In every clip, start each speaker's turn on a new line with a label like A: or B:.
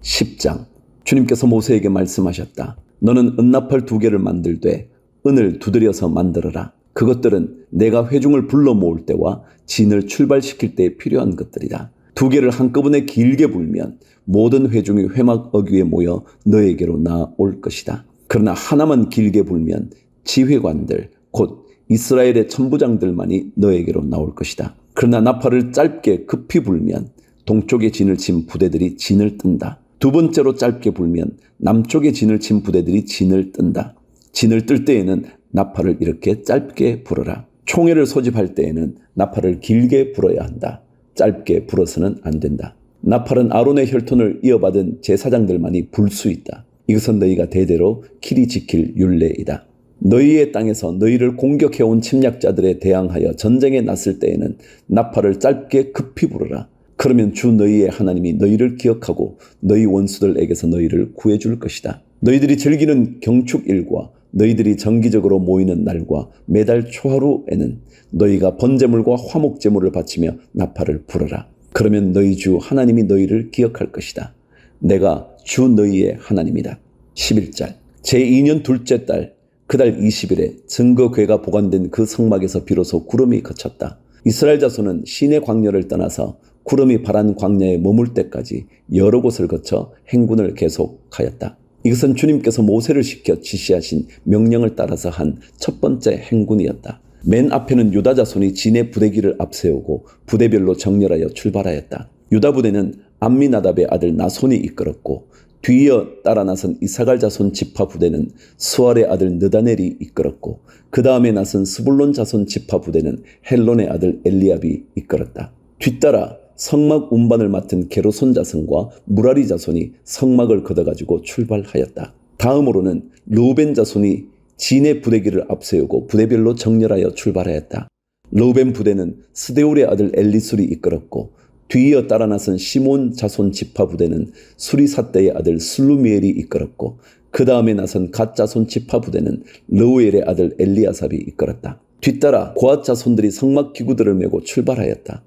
A: 10장. 주님께서 모세에게 말씀하셨다. 너는 은나팔 2개를 만들되 은을 두드려서 만들어라. 그것들은 내가 회중을 불러 모을 때와 진을 출발시킬 때 필요한 것들이다. 2개를 한꺼번에 길게 불면 모든 회중이 회막 어귀에 모여 너에게로 나올 것이다. 그러나 하나만 길게 불면 지휘관들 곧 이스라엘의 천부장들만이 너에게로 나올 것이다. 그러나 나팔을 짧게 급히 불면 동쪽에 진을 친 부대들이 진을 뜬다. 2번째로 짧게 불면 남쪽에 진을 친 부대들이 진을 뜬다. 진을 뜰 때에는 나팔을 이렇게 짧게 불어라. 총회를 소집할 때에는 나팔을 길게 불어야 한다. 짧게 불어서는 안 된다. 나팔은 아론의 혈통을 이어받은 제사장들만이 불 수 있다. 이것은 너희가 대대로 길이 지킬 율례이다. 너희의 땅에서 너희를 공격해온 침략자들에 대항하여 전쟁에 났을 때에는 나팔을 짧게 급히 불어라. 그러면 주 너희의 하나님이 너희를 기억하고 너희 원수들에게서 너희를 구해줄 것이다. 너희들이 즐기는 경축일과 너희들이 정기적으로 모이는 날과 매달 초하루에는 너희가 번제물과 화목제물을 바치며 나팔을 불어라. 그러면 너희 주 하나님이 너희를 기억할 것이다. 내가 주 너희의 하나님이다. 11절. 제2년 둘째 달 그 달 20일에 증거궤가 보관된 그 성막에서 비로소 구름이 그쳤다. 이스라엘 자손은 시내 광야를 떠나서 구름이 바란 광야에 머물 때까지 여러 곳을 거쳐 행군을 계속하였다. 이것은 주님께서 모세를 시켜 지시하신 명령을 따라서 한 첫 번째 행군이었다. 맨 앞에는 유다 자손이 진의 부대기를 앞세우고 부대별로 정렬하여 출발하였다. 유다 부대는 암미나답의 아들 나손이 이끌었고 뒤이어 따라 나선 이사갈 자손 지파 부대는 수알의 아들 느다넬이 이끌었고 그 다음에 나선 스불론 자손 지파 부대는 헬론의 아들 엘리압이 이끌었다. 뒤따라 성막 운반을 맡은 게르손 자손과 무라리 자손이 성막을 걷어가지고 출발하였다. 다음으로는 르우벤 자손이 진의 부대기를 앞세우고 부대별로 정렬하여 출발하였다. 르우벤 부대는 스데울의 아들 엘리술이 이끌었고 뒤이어 따라 나선 시몬 자손 지파 부대는 수리사떼의 아들 슬루미엘이 이끌었고 그 다음에 나선 갓 자손 지파 부대는 르우엘의 아들 엘리아삽이 이끌었다. 뒤따라 고앗 자손들이 성막 기구들을 메고 출발하였다.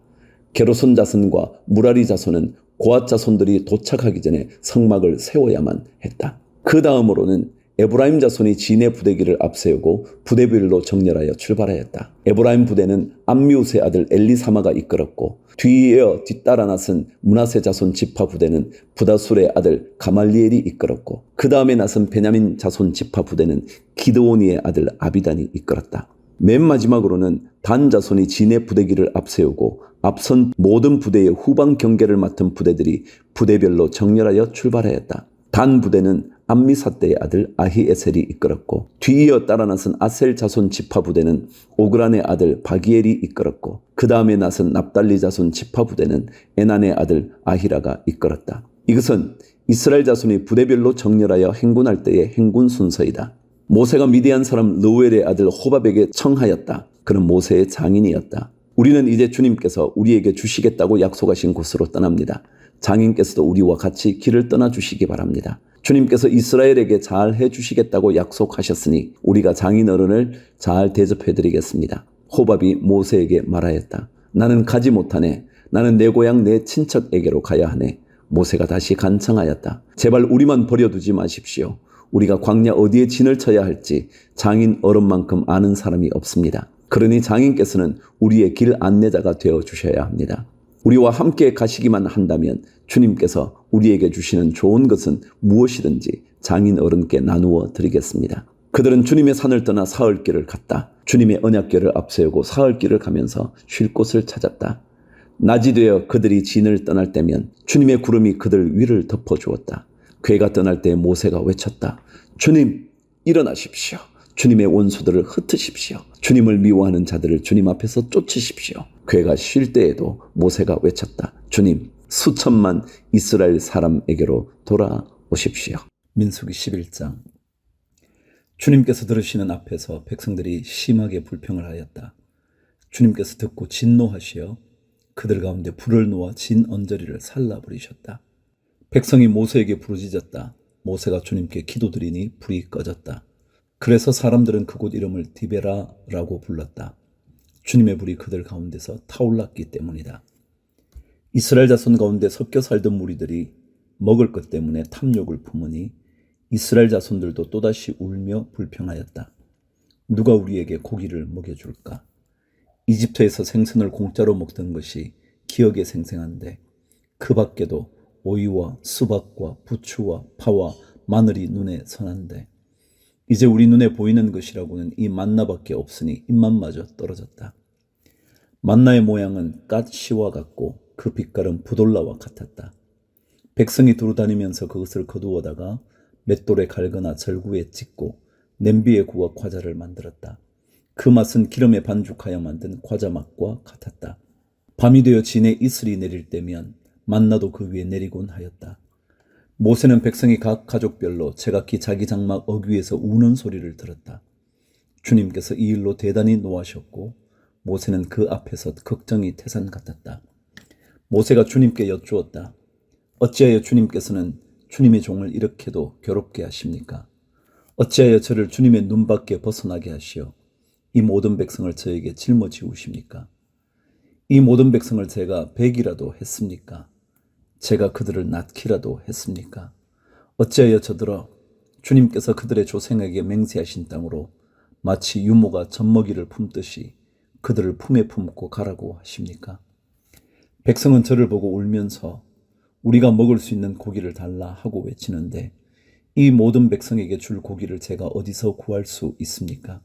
A: 게르손 자손과 무라리 자손은 고앗 자손들이 도착하기 전에 성막을 세워야만 했다. 그 다음으로는 에브라임 자손이 진의 부대기를 앞세우고 부대별로 정렬하여 출발하였다. 에브라임 부대는 암미우스의 아들 엘리사마가 이끌었고 뒤이어 뒤따라 나선 므낫세 자손 지파 부대는 부다술의 아들 가말리엘이 이끌었고 그 다음에 나선 베냐민 자손 지파 부대는 기드오니의 아들 아비단이 이끌었다. 맨 마지막으로는 단 자손이 진의 부대기를 앞세우고 앞선 모든 부대의 후방 경계를 맡은 부대들이 부대별로 정렬하여 출발하였다. 단 부대는 암미사떼의 아들 아히에셀이 이끌었고 뒤이어 따라 나선 아셀 자손 지파 부대는 오그란의 아들 바기엘이 이끌었고 그 다음에 나선 납달리 자손 지파 부대는 에난의 아들 아히라가 이끌었다. 이것은 이스라엘 자손이 부대별로 정렬하여 행군할 때의 행군 순서이다. 모세가 미디안 사람 르우엘의 아들 호밥에게 청하였다. 그는 모세의 장인이었다. 우리는 이제 주님께서 우리에게 주시겠다고 약속하신 곳으로 떠납니다. 장인께서도 우리와 같이 길을 떠나주시기 바랍니다. 주님께서 이스라엘에게 잘 해주시겠다고 약속하셨으니 우리가 장인 어른을 잘 대접해드리겠습니다. 호밥이 모세에게 말하였다. 나는 가지 못하네. 나는 내 고향 내 친척에게로 가야 하네. 모세가 다시 간청하였다. 제발 우리만 버려두지 마십시오. 우리가 광야 어디에 진을 쳐야 할지 장인 어른만큼 아는 사람이 없습니다. 그러니 장인께서는 우리의 길 안내자가 되어 주셔야 합니다. 우리와 함께 가시기만 한다면 주님께서 우리에게 주시는 좋은 것은 무엇이든지 장인 어른께 나누어 드리겠습니다. 그들은 주님의 산을 떠나 사흘길을 갔다. 주님의 언약궤를 앞세우고 사흘길을 가면서 쉴 곳을 찾았다. 낮이 되어 그들이 진을 떠날 때면 주님의 구름이 그들 위를 덮어주었다. 궤가 떠날 때 모세가 외쳤다. 주님 일어나십시오. 주님의 원수들을 흩으십시오. 주님을 미워하는 자들을 주님 앞에서 쫓으십시오. 궤가 쉴 때에도 모세가 외쳤다. 주님 수천만 이스라엘 사람에게로 돌아오십시오. 민수기 11장. 주님께서 들으시는 앞에서 백성들이 심하게 불평을 하였다. 주님께서 듣고 진노하시어 그들 가운데 불을 놓아 진 언저리를 살라버리셨다. 백성이 모세에게 부르짖었다. 모세가 주님께 기도드리니 불이 꺼졌다. 그래서 사람들은 그곳 이름을 디베라라고 불렀다. 주님의 불이 그들 가운데서 타올랐기 때문이다. 이스라엘 자손 가운데 섞여 살던 무리들이 먹을 것 때문에 탐욕을 품으니 이스라엘 자손들도 또다시 울며 불평하였다. 누가 우리에게 고기를 먹여줄까? 이집트에서 생선을 공짜로 먹던 것이 기억에 생생한데 그 밖에도 오이와 수박과 부추와 파와 마늘이 눈에 선한데 이제 우리 눈에 보이는 것이라고는 이 만나밖에 없으니 입맛마저 떨어졌다. 만나의 모양은 갓씨와 같고 그 빛깔은 부돌라와 같았다. 백성이 두루다니면서 그것을 거두어다가 맷돌에 갈거나 절구에 찢고 냄비에 구워 과자를 만들었다. 그 맛은 기름에 반죽하여 만든 과자 맛과 같았다. 밤이 되어 진에 이슬이 내릴 때면 만나도 그 위에 내리곤 하였다. 모세는 백성이 각 가족별로 제각기 자기 장막 어귀에서 우는 소리를 들었다. 주님께서 이 일로 대단히 노하셨고 모세는 그 앞에서 걱정이 태산 같았다. 모세가 주님께 여쭈었다. 어찌하여 주님께서는 주님의 종을 이렇게도 괴롭게 하십니까? 어찌하여 저를 주님의 눈밖에 벗어나게 하시어 이 모든 백성을 저에게 짊어지우십니까? 이 모든 백성을 제가 배기라도 했습니까? 제가 그들을 낳기라도 했습니까? 어찌하여 저들어 주님께서 그들의 조상에게 맹세하신 땅으로 마치 유모가 젖먹이를 품듯이 그들을 품에 품고 가라고 하십니까? 백성은 저를 보고 울면서 우리가 먹을 수 있는 고기를 달라 하고 외치는데 이 모든 백성에게 줄 고기를 제가 어디서 구할 수 있습니까?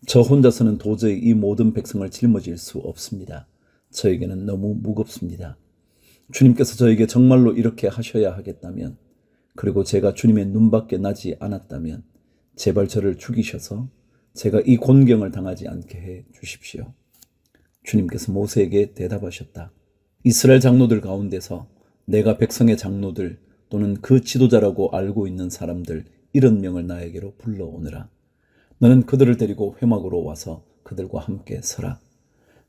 A: 저 혼자서는 도저히 이 모든 백성을 짊어질 수 없습니다. 저에게는 너무 무겁습니다. 주님께서 저에게 정말로 이렇게 하셔야 하겠다면, 그리고 제가 주님의 눈밖에 나지 않았다면 제발 저를 죽이셔서 제가 이 곤경을 당하지 않게 해 주십시오. 주님께서 모세에게 대답하셨다. 이스라엘 장로들 가운데서 내가 백성의 장로들 또는 그 지도자라고 알고 있는 사람들 70명을 나에게로 불러오느라. 너는 그들을 데리고 회막으로 와서 그들과 함께 서라.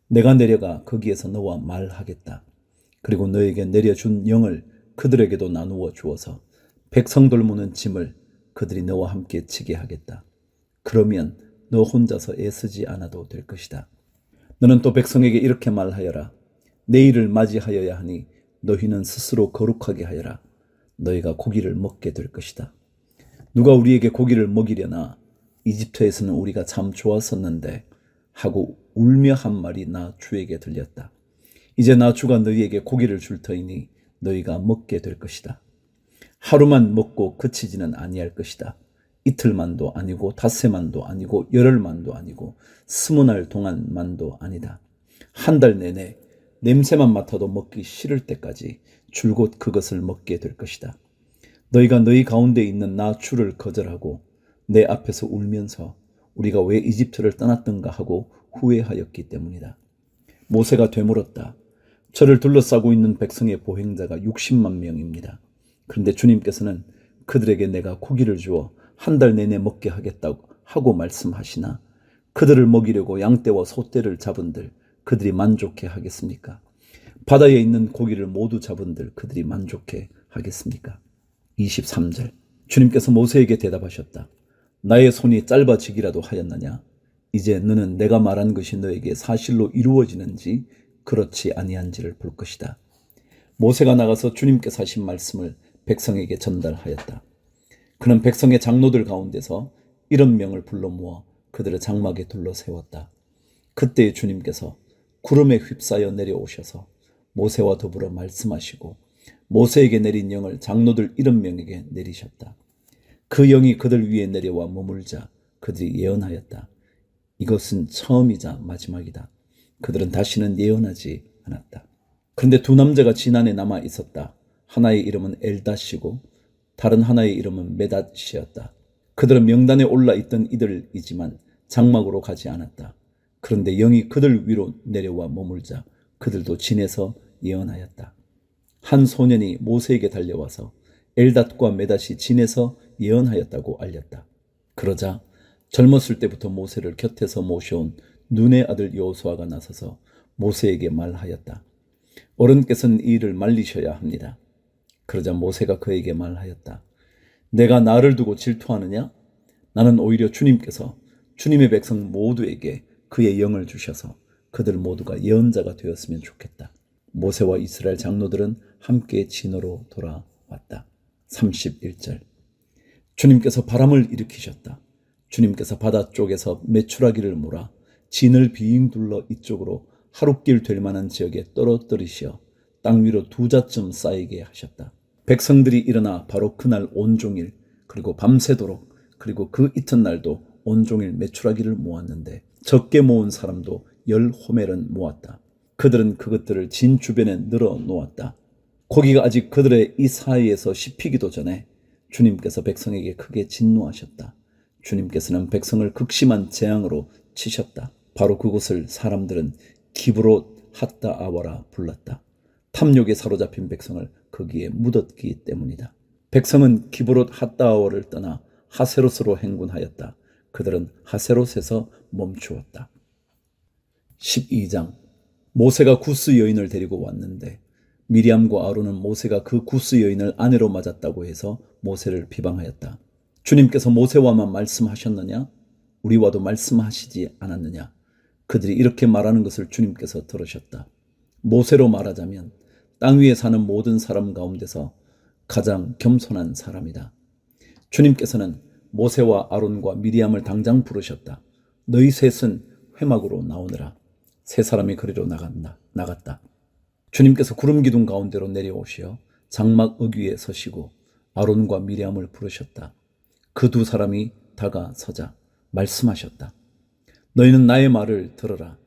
A: 내가 내려가 거기에서 너와 말하겠다. 그리고 너에게 내려준 영을 그들에게도 나누어 주어서 백성 돌무는 짐을 그들이 너와 함께 지게 하겠다. 그러면 너 혼자서 애쓰지 않아도 될 것이다. 너는 또 백성에게 이렇게 말하여라. 내일을 맞이하여야 하니 너희는 스스로 거룩하게 하여라. 너희가 고기를 먹게 될 것이다. 누가 우리에게 고기를 먹이려나? 이집트에서는 우리가 참 좋았었는데 하고 울며 한 말이 나 주에게 들렸다. 이제 나 주가 너희에게 고기를 줄 터이니 너희가 먹게 될 것이다. 하루만 먹고 그치지는 아니할 것이다. 이틀만도 아니고 닷새만도 아니고 열흘만도 아니고 20날 동안만도 아니다. 한 달 내내 냄새만 맡아도 먹기 싫을 때까지 줄곧 그것을 먹게 될 것이다. 너희가 너희 가운데 있는 나 주를 거절하고 내 앞에서 울면서 우리가 왜 이집트를 떠났던가 하고 후회하였기 때문이다. 모세가 되물었다. 저를 둘러싸고 있는 백성의 보행자가 60만 명입니다. 그런데 주님께서는 그들에게 내가 고기를 주어 한 달 내내 먹게 하겠다고 하고 말씀하시나 그들을 먹이려고 양떼와 소떼를 잡은들 그들이 만족해 하겠습니까? 바다에 있는 고기를 모두 잡은들 그들이 만족해 하겠습니까? 23절 주님께서 모세에게 대답하셨다. 나의 손이 짧아지기라도 하였느냐? 이제 너는 내가 말한 것이 너에게 사실로 이루어지는지 그렇지 아니한지를 볼 것이다. 모세가 나가서 주님께서 하신 말씀을 백성에게 전달하였다. 그는 백성의 장로들 가운데서 70명을 불러 모아 그들의 장막에 둘러 세웠다. 그때 주님께서 구름에 휩싸여 내려오셔서 모세와 더불어 말씀하시고 모세에게 내린 영을 장로들 70명에게 내리셨다. 그 영이 그들 위에 내려와 머물자 그들이 예언하였다. 이것은 처음이자 마지막이다. 그들은 다시는 예언하지 않았다. 그런데 두 남자가 진안에 남아 있었다. 하나의 이름은 엘닷이고 다른 하나의 이름은 메닷이었다. 그들은 명단에 올라 있던 이들이지만 장막으로 가지 않았다. 그런데 영이 그들 위로 내려와 머물자 그들도 진에서 예언하였다. 한 소년이 모세에게 달려와서 엘닷과 메닷이 진에서 예언하였다고 알렸다. 그러자 젊었을 때부터 모세를 곁에서 모셔온 눈의 아들 여호수아가 나서서 모세에게 말하였다. 어른께서는 이 일을 말리셔야 합니다. 그러자 모세가 그에게 말하였다. 내가 나를 두고 질투하느냐? 나는 오히려 주님께서 주님의 백성 모두에게 그의 영을 주셔서 그들 모두가 예언자가 되었으면 좋겠다. 모세와 이스라엘 장로들은 함께 진으로 돌아왔다. 왔다. 31절. 주님께서 바람을 일으키셨다. 주님께서 바다 쪽에서 메추라기를 몰아 진을 빙 둘러 이쪽으로 하룻길 될 만한 지역에 떨어뜨리시어 땅 위로 2자쯤 쌓이게 하셨다. 백성들이 일어나 바로 그날 온종일 그리고 밤새도록 그리고 그 이튿날도 온종일 메추라기를 모았는데 적게 모은 사람도 10호멜은 모았다. 그들은 그것들을 진 주변에 늘어 놓았다. 고기가 아직 그들의 이 사이에서 씹히기도 전에 주님께서 백성에게 크게 진노하셨다. 주님께서는 백성을 극심한 재앙으로 치셨다. 바로 그곳을 사람들은 기브롯 핫다아와라 불렀다. 탐욕에 사로잡힌 백성을 거기에 묻었기 때문이다. 백성은 기브롯 핫다아와를 떠나 하세롯으로 행군하였다. 그들은 하세롯에서 멈추었다. 12장. 모세가 구스 여인을 데리고 왔는데 미리암과 아론은 모세가 그 구스 여인을 아내로 맞았다고 해서 모세를 비방하였다. 주님께서 모세와만 말씀하셨느냐? 우리와도 말씀하시지 않았느냐? 그들이 이렇게 말하는 것을 주님께서 들으셨다. 모세로 말하자면 땅 위에 사는 모든 사람 가운데서 가장 겸손한 사람이다. 주님께서는 모세와 아론과 미리암을 당장 부르셨다. 너희 셋은 회막으로 나오느라. 세 사람이 거리로 나갔다. 주님께서 구름 기둥 가운데로 내려오시어 장막 어귀에 서시고 아론과 미리암을 부르셨다. 그 2사람이 다가서자 말씀하셨다. 너희는 나의 말을 들어라.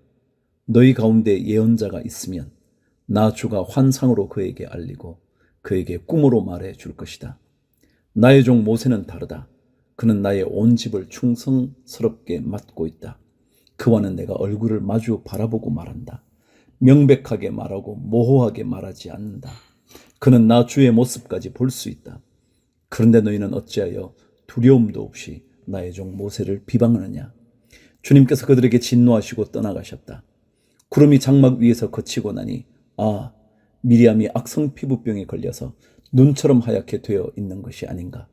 A: 너희 가운데 예언자가 있으면 나 주가 환상으로 그에게 알리고 그에게 꿈으로 말해 줄 것이다. 나의 종 모세는 다르다. 그는 나의 온 집을 충성스럽게 맡고 있다. 그와는 내가 얼굴을 마주 바라보고 말한다. 명백하게 말하고 모호하게 말하지 않는다. 그는 나 주의 모습까지 볼 수 있다. 그런데 너희는 어찌하여 두려움도 없이 나의 종 모세를 비방하느냐? 주님께서 그들에게 진노하시고 떠나가셨다. 구름이 장막 위에서 거치고 나니 미리암이 악성 피부병에 걸려서 눈처럼 하얗게 되어 있는 것이 아닌가.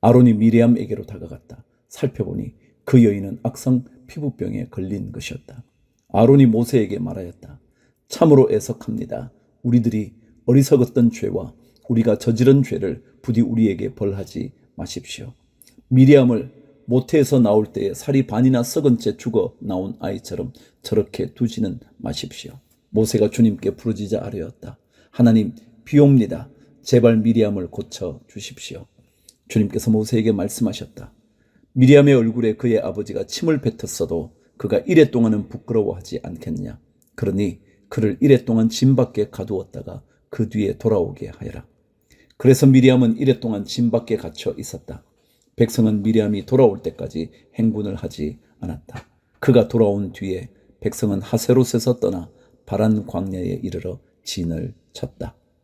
A: 아론이 미리암에게로 다가갔다. 살펴보니 그 여인은 악성 피부병에 걸린 것이었다. 아론이 모세에게 말하였다. 참으로 애석합니다. 우리들이 어리석었던 죄와 우리가 저지른 죄를 부디 우리에게 벌하지 마십시오. 미리암을 모태에서 나올 때에 살이 반이나 썩은 채 죽어 나온 아이처럼 저렇게 두지는 마십시오. 모세가 주님께 부르짖어 아뢰었다. 하나님, 비옵니다. 제발 미리암을 고쳐 주십시오. 주님께서 모세에게 말씀하셨다. 미리암의 얼굴에 그의 아버지가 침을 뱉었어도 그가 이래 동안은 부끄러워하지 않겠느냐. 그러니 그를 이래 동안 진 밖에 가두었다가 그 뒤에 돌아오게 하여라. 그래서 미리암은 이래 동안 진 밖에 갇혀 있었다. 백성은 미리암이 돌아올 때까지 행군을 하지 않았다. 그가 돌아온 뒤에 백성은 하세롯에서 떠나 바란 광야에 이르러 진을 쳤다.